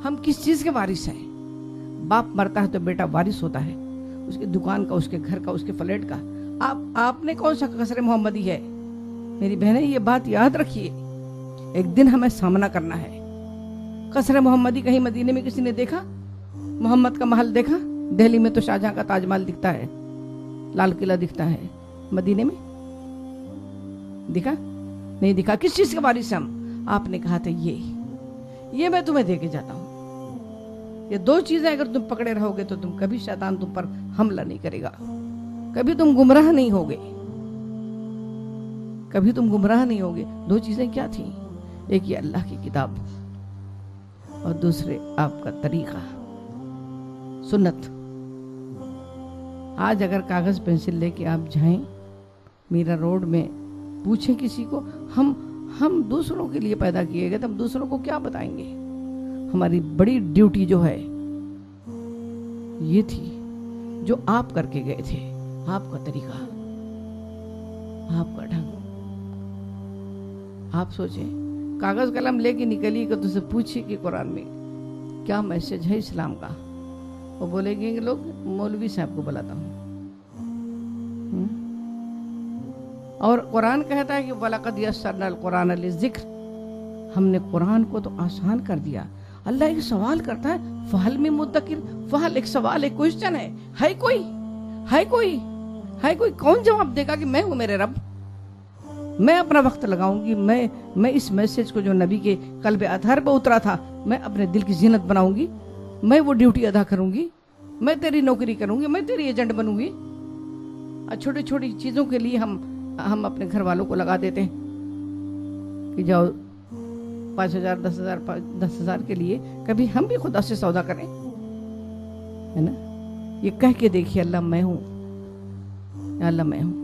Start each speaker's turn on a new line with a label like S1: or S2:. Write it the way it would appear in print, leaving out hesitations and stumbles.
S1: हम किस चीज के वारिस हैं? बाप मरता है तो बेटा वारिस होता है, उसकी दुकान का, उसके घर का, उसके फ्लैट का। आपने कौन सा कसरे मोहम्मदी है? मेरी बहनें, ये बात याद रखिए, एक दिन हमें सामना करना है। कसरे मोहम्मदी कहीं मदीने में किसी ने देखा? मोहम्मद का महल देखा? दिल्ली में तो शाहजहां का ताजमहल दिखता है, लाल किला दिखता है, मदीने में दिखा? नहीं दिखा। किस चीज के वारिस हम? आपने कहा था ये मैं तुम्हें देके जाता हूं। ये दो चीजें अगर तुम पकड़े रहोगे तो तुम कभी शैतान तुम पर हमला नहीं करेगा, कभी तुम गुमराह नहीं होगे, कभी तुम गुमराह नहीं होगे। दो चीजें क्या थी? एक ये अल्लाह की किताब और दूसरे आपका तरीका, सुन्नत। आज अगर कागज पेंसिल लेके आप जाएं मीरा रोड में, पूछें किसी को, हम दूसरों के लिए पैदा किए गए तो हम दूसरों को क्या बताएंगे? हमारी बड़ी ड्यूटी जो है ये थी जो आप करके गए थे, आपका तरीका, आपका ढंग। आप सोचें, कागज कलम लेके निकलिए कि तुझसे पूछिए कि कुरान में क्या मैसेज है इस्लाम का, वो बोलेंगे कि लोग मौलवी साहब को बुलाता हूं। और कुरान कहता है कि वलक़द यस्सरनल कुरान लिज़िक्र, हमने कुरान को तो आसान कर दिया। अल्लाह एक सवाल करता है, फहल में मुद्दकिर, फहल एक सवाल, एक क्वेश्चन है कोई, है कोई? कौन जवाब देगा कि मैं हूं मेरे रब? मैं अपना वक्त लगाऊंगी, मैं इस मैसेज को जो नबी के कल्ब अतहर पर उतरा था, मैं अपने दिल की जीनत बनाऊंगी, मैं वो ड्यूटी अदा करूंगी, मैं तेरी नौकरी करूंगी, मैं तेरी एजेंट बनूंगी। छोटी छोटी चीजों के लिए हम अपने घर वालों को लगा देते हैं कि जाओ 5,000 10,000 के लिए। कभी हम भी खुदा से सौदा करें, है ना? ये कह के देखिए, अल्लाह मैं हूं, अल्लाह मैं हूं।